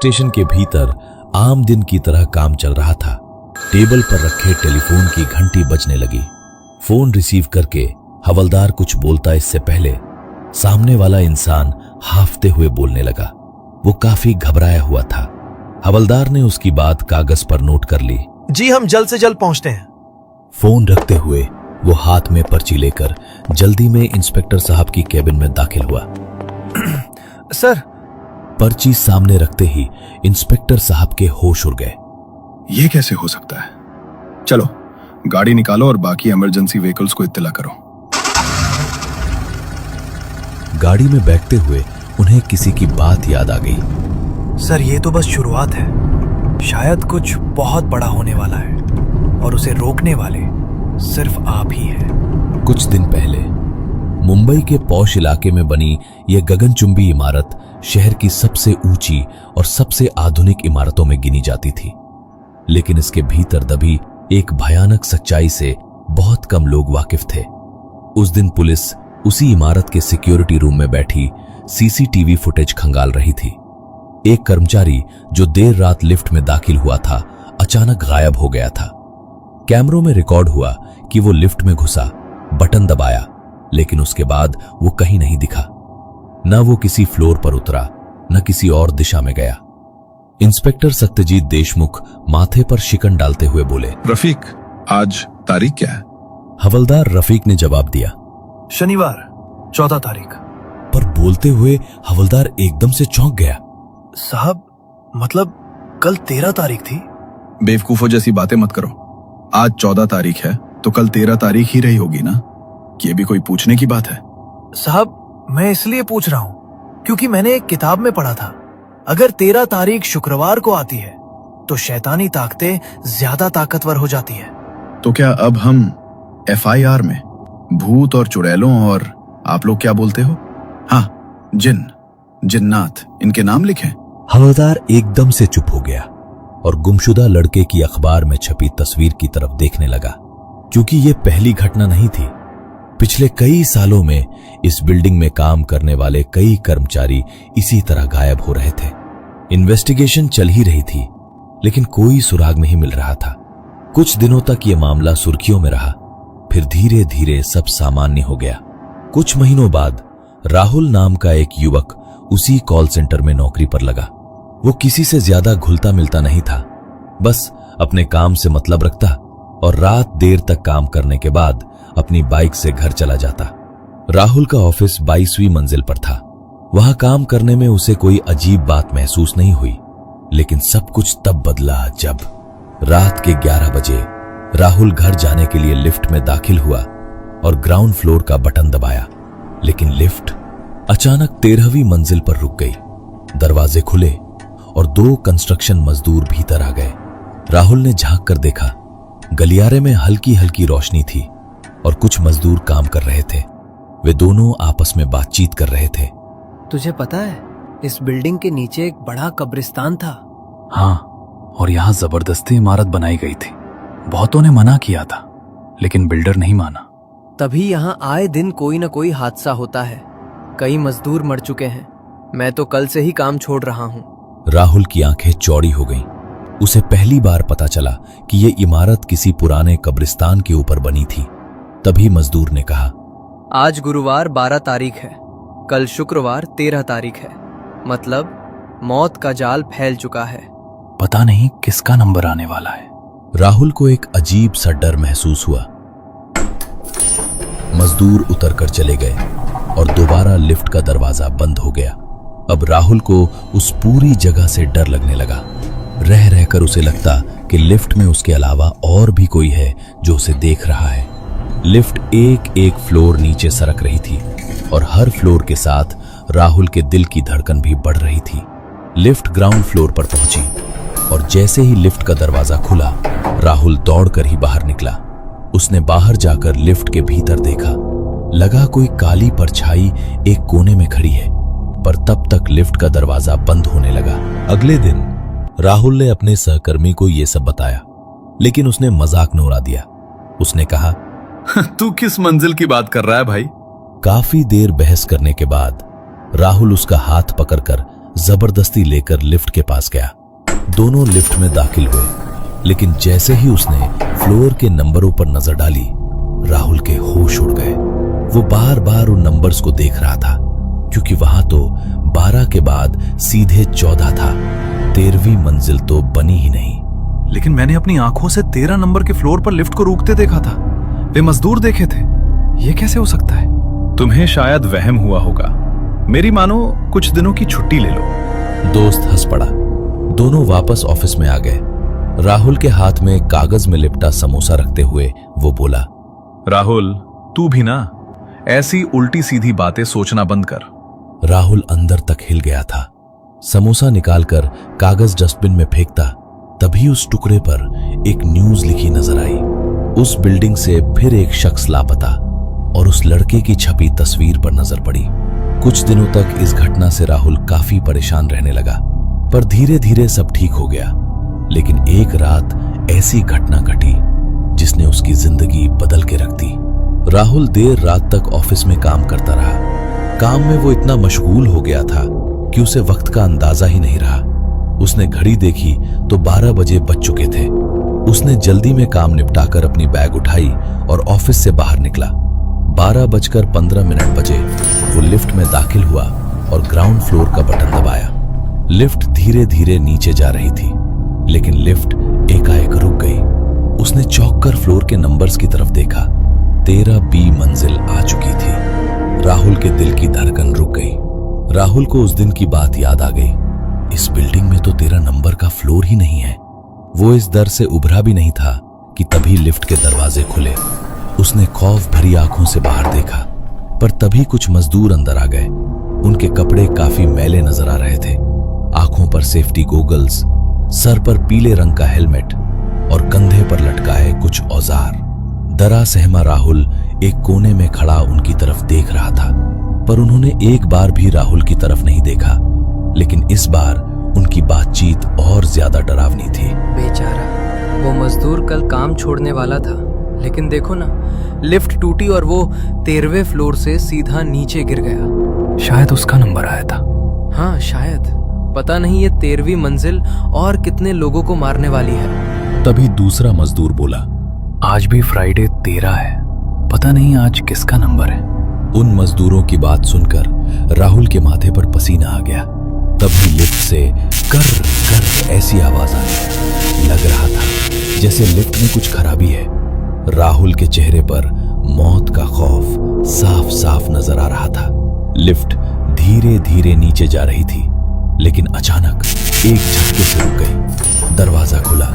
Station के भीतर आम दिन की तरह काम चल रहा था। टेबल पर रखे टेलीफोन की घंटी बजने लगी। फोन रिसीव करके हवलदार कुछ बोलता इससे पहले सामने वाला इंसान हाफते हुए बोलने लगा। वो काफी घबराया हुआ था। हवलदार ने उसकी बात कागज पर नोट कर ली। जी हम जल्द से जल्द पहुंचते हैं। फोन रखते हुए वो हाथ में पर्ची लेकर जल्दी में इंस्पेक्टर साहब की केबिन में दाखिल हुआ। सर। पर्ची सामने रखते ही इंस्पेक्टर साहब के होश उड़ गए। ये कैसे हो सकता है? चलो गाड़ी निकालो और बाकी इमरजेंसी व्हीकल्स को इत्तला करो। गाड़ी में बैठते हुए उन्हें किसी की बात याद आ गई। सर ये तो बस शुरुआत है, शायद कुछ बहुत बड़ा होने वाला है और उसे रोकने वाले सिर्फ आप ही हैं। कुछ दिन पहले मुंबई के पॉश इलाके में बनी यह गगनचुंबी इमारत शहर की सबसे ऊंची और सबसे आधुनिक इमारतों में गिनी जाती थी। लेकिन इसके भीतर दबी एक भयानक सच्चाई से बहुत कम लोग वाकिफ थे। उस दिन पुलिस उसी इमारत के सिक्योरिटी रूम में बैठी सीसीटीवी फुटेज खंगाल रही थी। एक कर्मचारी जो देर रात लिफ्ट में दाखिल हुआ था अचानक गायब हो गया था। कैमरों में रिकॉर्ड हुआ कि वो लिफ्ट में घुसा, बटन दबाया, लेकिन उसके बाद वो कहीं नहीं दिखा। न वो किसी फ्लोर पर उतरा, न किसी और दिशा में गया। इंस्पेक्टर सत्यजीत देशमुख माथे पर शिकन डालते हुए बोले, रफीक, आज तारीख क्या है? हवलदार रफीक ने जवाब दिया, शनिवार 14 तारीख। पर बोलते हुए हवलदार एकदम से चौंक गया। साहब मतलब कल 13 तारीख थी। बेवकूफों जैसी बातें मत करो। आज 14 तारीख है तो कल 13 तारीख ही रही होगी ना। ये भी कोई पूछने की बात है? साहब मैं इसलिए पूछ रहा हूँ क्योंकि मैंने एक किताब में पढ़ा था, अगर 13 तारीख शुक्रवार को आती है तो शैतानी ताकतें ज्यादा ताकतवर हो जाती है। तो क्या अब हम FIR में भूत और चुड़ैलों और आप लोग क्या बोलते हो, हाँ जिन, जिन्नात, इनके नाम लिखें? हवलदार एकदम से चुप हो गया और गुमशुदा लड़के की अखबार में छपी तस्वीर की तरफ देखने लगा। क्योंकि ये पहली घटना नहीं थी। पिछले कई सालों में इस बिल्डिंग में काम करने वाले कई कर्मचारी इसी तरह गायब हो रहे थे। इन्वेस्टिगेशन चल ही रही थी, लेकिन कोई सुराग नहीं मिल रहा था। कुछ दिनों तक ये मामला सुर्खियों में रहा, फिर धीरे धीरे सब सामान्य हो गया। कुछ महीनों बाद राहुल नाम का एक युवक उसी कॉल सेंटर में नौकरी पर लगा। वो किसी से ज्यादा घुलता मिलता नहीं था, बस अपने काम से मतलब रखता और रात देर तक काम करने के बाद अपनी बाइक से घर चला जाता। राहुल का ऑफिस 22वीं मंजिल पर था। वहां काम करने में उसे कोई अजीब बात महसूस नहीं हुई, लेकिन सब कुछ तब बदला जब रात के 11 बजे राहुल घर जाने के लिए लिफ्ट में दाखिल हुआ और ग्राउंड फ्लोर का बटन दबाया, लेकिन लिफ्ट अचानक 13वीं मंजिल पर रुक गई। दरवाजे खुले और 2 कंस्ट्रक्शन मजदूर भीतर आ गए। राहुल ने झांक कर देखा, गलियारे में हल्की हल्की रोशनी थी और कुछ मजदूर काम कर रहे थे। वे दोनों आपस में बातचीत कर रहे थे। तुझे पता है इस बिल्डिंग के नीचे एक बड़ा कब्रिस्तान था? हाँ, और यहाँ जबरदस्ती इमारत बनाई गई थी। बहुतों ने मना किया था, लेकिन बिल्डर नहीं माना। तभी यहाँ आए दिन कोई न कोई हादसा होता है। कई मजदूर मर चुके हैं। मैं तो कल से ही काम छोड़ रहा हूँ। राहुल की आंखें चौड़ी हो गईं। उसे पहली बार पता चला कि ये इमारत किसी पुराने कब्रिस्तान के ऊपर बनी थी। तभी मजदूर ने कहा, आज गुरुवार 12 तारीख है, कल शुक्रवार 13 तारीख है, मतलब मौत का जाल फैल चुका है। पता नहीं किसका नंबर आने वाला है। राहुल को एक अजीब सा डर महसूस हुआ। मजदूर उतरकर चले गए और दोबारा लिफ्ट का दरवाजा बंद हो गया। अब राहुल को उस पूरी जगह से डर लगने लगा। रह रहकर उसे लगता कि लिफ्ट में उसके अलावा और भी कोई है जो उसे देख रहा है। लिफ्ट एक एक फ्लोर नीचे सरक रही थी और हर फ्लोर के साथ राहुल के दिल की धड़कन भी बढ़ रही थी। लिफ्ट ग्राउंड फ्लोर पर पहुंची और जैसे ही लिफ्ट का दरवाजा खुला, राहुल दौड़कर ही बाहर निकला। उसने बाहर जाकर लिफ्ट के भीतर देखा। लगा कोई काली परछाई एक कोने में खड़ी है, पर तब तक लिफ्ट का दरवाजा बंद होने लगा। अगले दिन राहुल ने अपने सहकर्मी को यह सब बताया, लेकिन उसने मजाक में उड़ा दिया। उसने कहा, तू किस मंजिल की बात कर रहा है भाई? काफी देर बहस करने के बाद राहुल उसका हाथ पकड़कर जबरदस्ती लेकर लिफ्ट के पास गया। दोनों लिफ्ट में दाखिल हुए, लेकिन जैसे ही उसने फ्लोर के नंबरों पर नजर डाली, राहुल के होश उड़ गए। वो बार बार उन नंबर्स को देख रहा था, क्योंकि वहां तो 12 के बाद सीधे 14 था। 13वीं मंजिल तो बनी ही नहीं। लेकिन मैंने अपनी आंखों से 13 नंबर के फ्लोर पर लिफ्ट को रोकते देखा था। वे मजदूर देखे थे। ये कैसे हो सकता है? तुम्हें शायद वहम हुआ होगा। मेरी मानो कुछ दिनों की छुट्टी ले लो। दोस्त हंस पड़ा। दोनों वापस ऑफिस में आ गए। राहुल के हाथ में कागज में लिपटा समोसा रखते हुए वो बोला, राहुल, तू भी ना ऐसी उल्टी सीधी बातें सोचना बंद कर। राहुल अंदर तक हिल गया था। समोसा निकालकर कागज डस्टबिन में फेंकता, तभी उस टुकड़े पर एक न्यूज लिखी नजर आई। उस बिल्डिंग से फिर एक शख्स लापता और उस लड़के की छपी तस्वीर पर नजर पड़ी। कुछ दिनों तक इस घटना से राहुल काफी परेशान रहने लगा, पर धीरे धीरे सब ठीक हो गया। लेकिन एक रात ऐसी घटना घटी जिसने उसकी जिंदगी बदल के रख दी। राहुल देर रात तक ऑफिस में काम करता रहा। काम में वो इतना मशगूल हो गया था कि उसे वक्त का अंदाजा ही नहीं रहा। उसने घड़ी देखी तो 12 बजे बज चुके थे। उसने जल्दी में काम निपटाकर अपनी बैग उठाई और ऑफिस से बाहर निकला। 12:15 बजे वो लिफ्ट में दाखिल हुआ और ग्राउंड फ्लोर का बटन दबाया। लिफ्ट धीरे धीरे नीचे जा रही थी, लेकिन लिफ्ट एकाएक रुक गई। उसने चौंक कर फ्लोर के नंबर्स की तरफ देखा। 13B मंजिल आ चुकी थी। राहुल के दिल की धड़कन रुक गई। राहुल को उस दिन की बात याद आ गई। इस बिल्डिंग में तो 13 नंबर का फ्लोर ही नहीं है। वो इस डर से उभरा भी नहीं था कि तभी लिफ्ट के दरवाजे खुले। उसने खौफ भरी आंखों से बाहर देखा, पर तभी कुछ मजदूर अंदर आ गए। उनके कपड़े काफी मैले नजर आ रहे थे। आंखों पर सेफ्टी गोगल्स, सर पर पीले रंग का हेलमेट और कंधे पर लटकाए कुछ औजार। डरा सहमा राहुल एक कोने में खड़ा उनकी तरफ देख रहा था, पर उन्होंने एक बार भी राहुल की तरफ नहीं देखा। लेकिन इस बार उनकी बातचीत और ज्यादा डरावनी थी। बेचारा वो मजदूर कल काम छोड़ने वाला था, लेकिन देखो ना, लिफ्ट टूटी और वो 13वें फ्लोर से सीधा नीचे गिर गया। शायद उसका नंबर आया था। हाँ शायद। पता नहीं ये 13वीं मंजिल और कितने लोगों को मारने वाली है। तभी दूसरा मजदूर बोला, आज भी फ्राइडे 13 है। पता नहीं आज किसका नंबर है। उन मजदूरों की बात सुनकर राहुल के माथे पर पसीना आ गया। तभी लिफ्ट से कर कर ऐसी आवाज आई। लग रहा था जैसे लिफ्ट में कुछ खराबी है। राहुल के चेहरे पर मौत का खौफ साफ साफ नजर आ रहा था। लिफ्ट धीरे धीरे नीचे जा रही थी, लेकिन अचानक एक झटके से रुक गई। दरवाजा खुला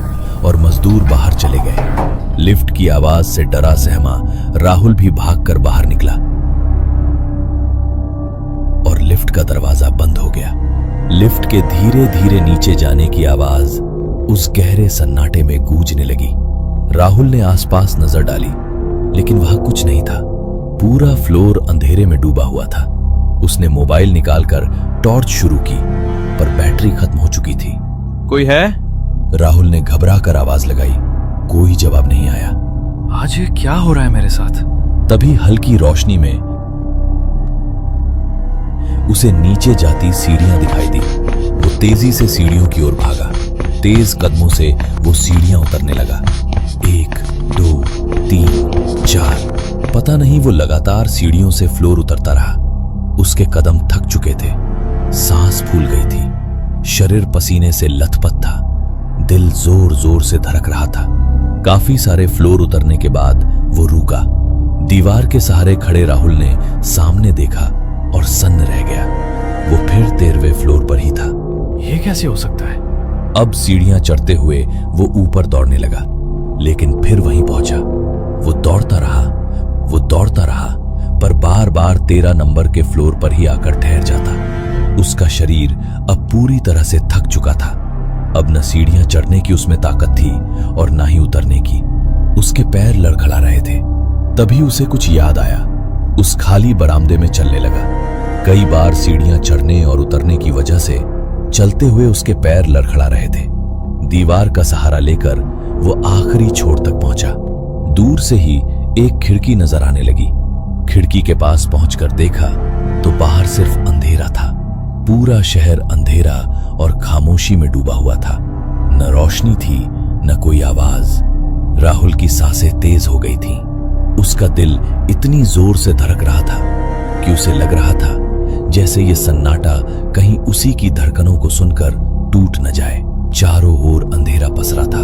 और मजदूर बाहर चले गए। लिफ्ट की आवाज से डरा सहमा राहुल भी भागकर बाहर निकला और लिफ्ट का दरवाजा बंद हो गया। लिफ्ट के धीरे धीरे नीचे जाने की आवाज उस गहरे सन्नाटे में गूंजने लगी। राहुल ने आसपास नजर डाली, लेकिन वहां कुछ नहीं था। पूरा फ्लोर अंधेरे में डूबा हुआ था। उसने मोबाइल निकालकर टॉर्च शुरू की, पर बैटरी खत्म हो चुकी थी। कोई है? राहुल ने घबरा कर आवाज लगाई। कोई जवाब नहीं आया। आज ये क्या हो रहा है मेरे साथ? तभी हल्की रोशनी में उसे नीचे जाती सीढ़ियां दिखाई दी। वो तेजी से सीढ़ियों की ओर भागा। तेज कदमों से वो सीढ़ियां उतरने लगा। 1, 2, 3, 4। पता नहीं वो लगातार सीढ़ियों से फ्लोर उतरता रहा। उसके कदम थक चुके थे, सांस फूल गई थी, शरीर पसीने से लथपथ था, दिल जोर जोर से धड़क रहा था। काफी सारे फ्लोर उतरने के बाद वो रुका। दीवार के सहारे खड़े राहुल ने सामने देखा और सन्न रह गया। वो फिर 13वें फ्लोर पर ही था। ये कैसे हो सकता है? अब सीढ़ियां चढ़ते हुए वो ऊपर दौड़ने लगा, लेकिन फिर वहीं पहुंचा। वो दौड़ता रहा, पर बार बार 13 नंबर के फ्लोर पर ही आकर ठहर जाता। उसका शरीर अब पूरी तरह से थक चुका था। अब न सीढ़ियां चढ़ने की उसमें ताकत थी और ना ही उतरने की। उसके पैर लड़खड़ा रहे थे। तभी उसे कुछ याद आया। उस खाली बरामदे में चलने लगा। कई बार सीढ़ियां चढ़ने और उतरने की वजह से चलते हुए उसके पैर लड़खड़ा रहे थे। दीवार का सहारा लेकर वो आखिरी छोर तक पहुंचा। दूर से ही एक खिड़की नजर आने लगी। खिड़की के पास पहुंचकर देखा तो बाहर सिर्फ अंधेरा था। पूरा शहर अंधेरा और खामोशी में डूबा हुआ था। न रोशनी थी, न कोई आवाज। राहुल की सांसें तेज हो गई थीं। उसका दिल इतनी जोर से धड़क रहा था कि उसे लग रहा था जैसे ये सन्नाटा कहीं उसी की धड़कनों को सुनकर टूट न जाए। चारों ओर अंधेरा पसरा था।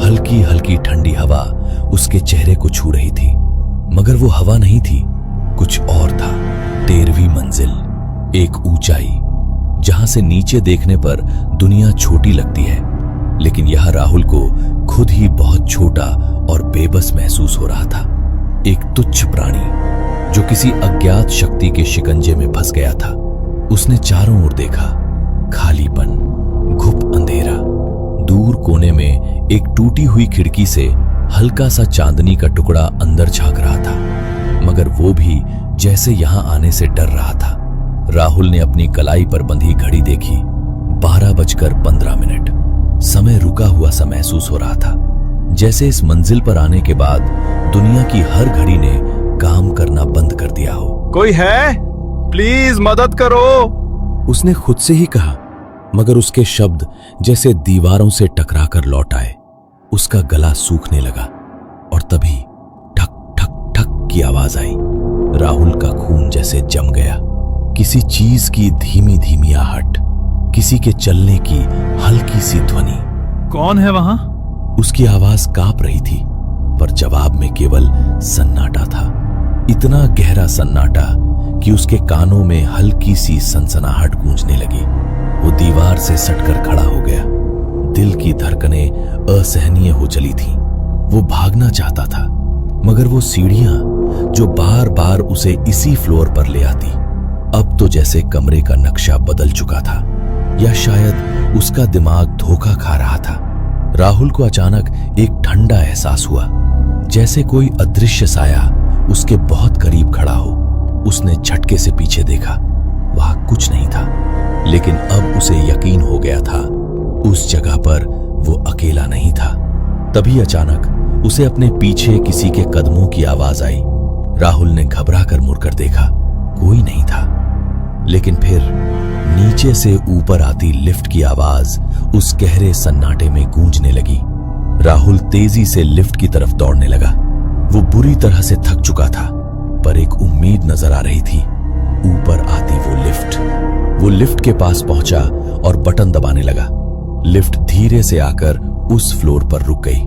हल्की हल्की ठंडी हवा उसके चेहरे को छू रही थी, मगर वो हवा नहीं थी, कुछ और था। 13वीं मंजिल, एक ऊंचाई जहां से नीचे देखने पर दुनिया छोटी लगती है, लेकिन यह राहुल को खुद ही बहुत छोटा और बेबस महसूस हो रहा था। एक तुच्छ प्राणी जो किसी अज्ञात शक्ति के शिकंजे में फंस गया था। उसने चारों ओर देखा, खालीपन, घुप अंधेरा। दूर कोने में एक टूटी हुई खिड़की से हल्का सा चांदनी का टुकड़ा अंदर झांक रहा था, मगर वो भी जैसे यहां आने से डर रहा था। राहुल ने अपनी कलाई पर बंधी घड़ी देखी। 12:15। समय रुका हुआ सा महसूस हो रहा था, जैसे इस मंजिल पर आने के बाद दुनिया की हर घड़ी ने काम करना बंद कर दिया हो। कोई है? प्लीज मदद करो। उसने खुद से ही कहा, मगर उसके शब्द जैसे दीवारों से टकराकर लौट आए। उसका गला सूखने लगा और तभी ठक ठक ठक की आवाज आई। राहुल का खून जैसे जम गया। किसी चीज की धीमी धीमी आहट, किसी के चलने की हल्की सी ध्वनि। कौन है वहां? उसकी आवाज कांप रही थी, पर जवाब में केवल सन्नाटा था। इतना गहरा सन्नाटा कि उसके कानों में हल्की सी सनसनाहट गूंजने लगी। वो दीवार से सटकर खड़ा हो गया। दिल की धड़कनें असहनीय हो चली थीं। वो भागना चाहता था, मगर वो सीढ़ियां जो बार बार उसे इसी फ्लोर पर ले आती, अब तो जैसे कमरे का नक्शा बदल चुका था, या शायद उसका दिमाग धोखा खा रहा था। राहुल को अचानक एक ठंडा एहसास हुआ, जैसे कोई अदृश्य साया उसके बहुत करीब खड़ा हो। उसने झटके से पीछे देखा, वहां कुछ नहीं था, लेकिन अब उसे यकीन हो गया था उस जगह पर वो अकेला नहीं था। तभी अचानक उसे अपने पीछे किसी के कदमों की आवाज आई। राहुल ने घबराकर मुड़कर देखा, कोई नहीं था, लेकिन फिर नीचे से ऊपर आती लिफ्ट की आवाज उस गहरे सन्नाटे में गूंजने लगी। राहुल तेजी से लिफ्ट की तरफ दौड़ने लगा। वो बुरी तरह से थक चुका था, पर एक उम्मीद नजर आ रही थी। ऊपर आती वो लिफ्ट के पास पहुंचा और बटन दबाने लगा। लिफ्ट धीरे से आकर उस फ्लोर पर रुक गई।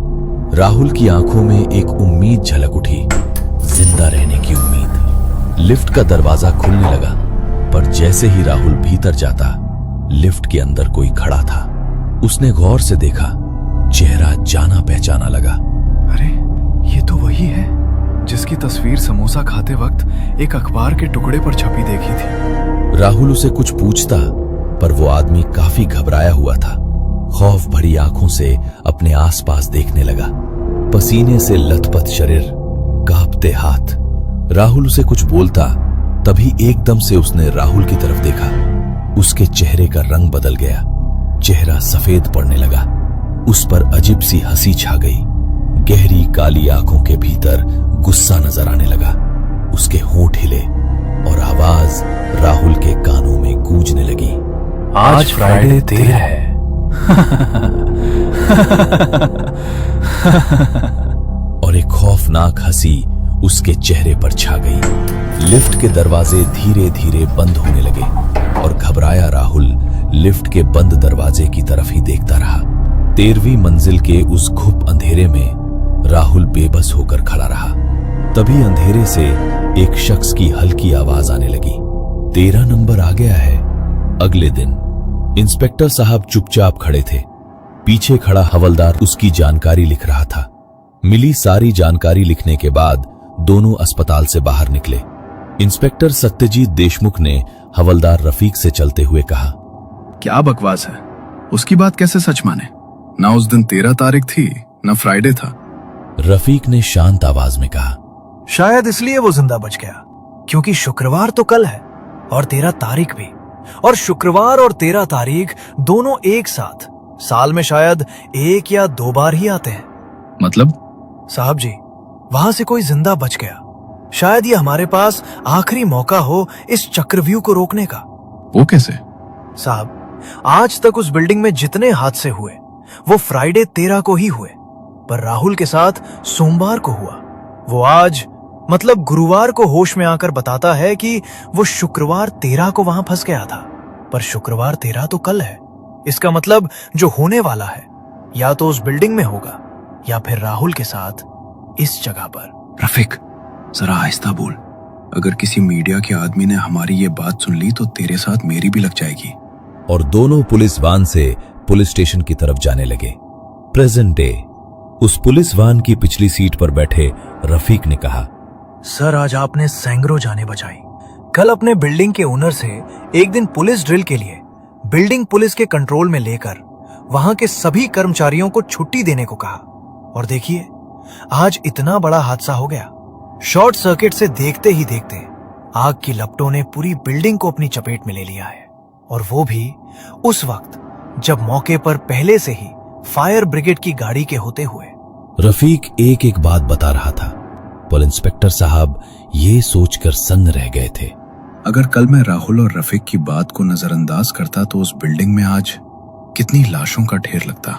राहुल की आंखों में एक उम्मीद झलक उठी, जिंदा रहने की उम्मीद। लिफ्ट का दरवाजा खुलने लगा, पर जैसे ही राहुल भीतर जाता, लिफ्ट के अंदर कोई खड़ा था। उसने गौर से देखा, चेहरा जाना पहचाना लगा। अरे, ये तो वही है जिसकी तस्वीर समोसा खाते वक्त एक अखबार के टुकड़े पर छपी देखी थी। राहुल उसे कुछ पूछता, पर वो आदमी काफी घबराया हुआ था। खौफ भरी आंखों से अपने आसपास देखने लगा। पसीने से लथपथ शरीर, कांपते हाथ। राहुल उसे कुछ बोलता, तभी एकदम से उसने राहुल की तरफ देखा। उसके चेहरे का रंग बदल गया, चेहरा सफेद पड़ने लगा। उस पर अजीब सी हंसी छा गई। गहरी काली आंखों के भीतर गुस्सा नजर आने लगा। उसके होंठ हिले और आवाज राहुल के कानों में गूंजने लगी, आज फ्राइडे 13 है। और एक खौफनाक हंसी उसके चेहरे पर छा गई। लिफ्ट के दरवाजे धीरे धीरे बंद होने लगे और घबराया राहुल लिफ्ट के बंद दरवाजे की तरफ ही देखता रहा। 13वीं मंजिल के उस घुप अंधेरे में राहुल बेबस होकर खड़ा रहा। तभी अंधेरे से एक शख्स की हल्की आवाज आने लगी, 13 नंबर आ गया है। अगले दिन इंस्पेक्टर साहब चुपचाप खड़े थे। पीछे खड़ा हवलदार उसकी जानकारी लिख रहा था। मिली सारी जानकारी लिखने के बाद दोनों अस्पताल से बाहर निकले। इंस्पेक्टर सत्यजीत देशमुख ने हवलदार रफीक से चलते हुए कहा, क्या बकवास है? उसकी बात कैसे सच माने? ना उस दिन 13 तारीख थी, ना फ्राइडे था। रफीक ने शांत आवाज में कहा, शायद इसलिए वो जिंदा बच गया, क्योंकि शुक्रवार तो कल है और 13 तारीख भी। और शुक्रवार और 13 तारीख दोनों एक साथ साल में शायद 1 या 2 बार ही आते हैं। मतलब? साहब जी, वहां से कोई जिंदा बच गया। शायद ये हमारे पास आखिरी मौका हो इस चक्रव्यूह को रोकने का। वो कैसे? साहब, आज तक उस बिल्डिंग में जितने हादसे हुए वो फ्राइडे 13 को ही हुए, पर राहुल के साथ सोमवार को हुआ। वो आज मतलब गुरुवार को होश में आकर बताता है कि वो शुक्रवार 13 को वहां फंस गया था, पर शुक्रवार 13 तो कल है। इसका मतलब जो होने वाला है या तो उस बिल्डिंग में होगा या फिर राहुल के साथ इस जगह पर। रफीक, जरा आहिस्ता बोल। अगर किसी मीडिया के आदमी ने हमारी ये बात सुन ली तो तेरे साथ मेरी भी लग जाएगी। और दोनों पुलिस वान से पुलिस स्टेशन की तरफ जाने लगे। Present day. उस पुलिस वान की पिछली सीट पर बैठे रफीक ने कहा, सर, आज आपने सैंकड़ों जानें बचाई। कल अपने बिल्डिंग के ओनर से एक दिन पुलिस ड्रिल के लिए बिल्डिंग पुलिस के कंट्रोल में लेकर वहां के सभी कर्मचारियों को छुट्टी देने को कहा, और देखिए आज इतना बड़ा हादसा हो गया। शॉर्ट सर्किट से देखते ही देखते आग की लपटों ने पूरी बिल्डिंग को अपनी चपेट में ले लिया है, और वो भी उस वक्त जब मौके पर पहले से ही फायर ब्रिगेड की गाड़ी के होते हुए। रफीक एक एक बात बता रहा था, पर इंस्पेक्टर साहब ये सोचकर सन्न रह गए थे। अगर कल मैं राहुल और रफीक की बात को नजरअंदाज करता तो उस बिल्डिंग में आज कितनी लाशों का ढेर लगता।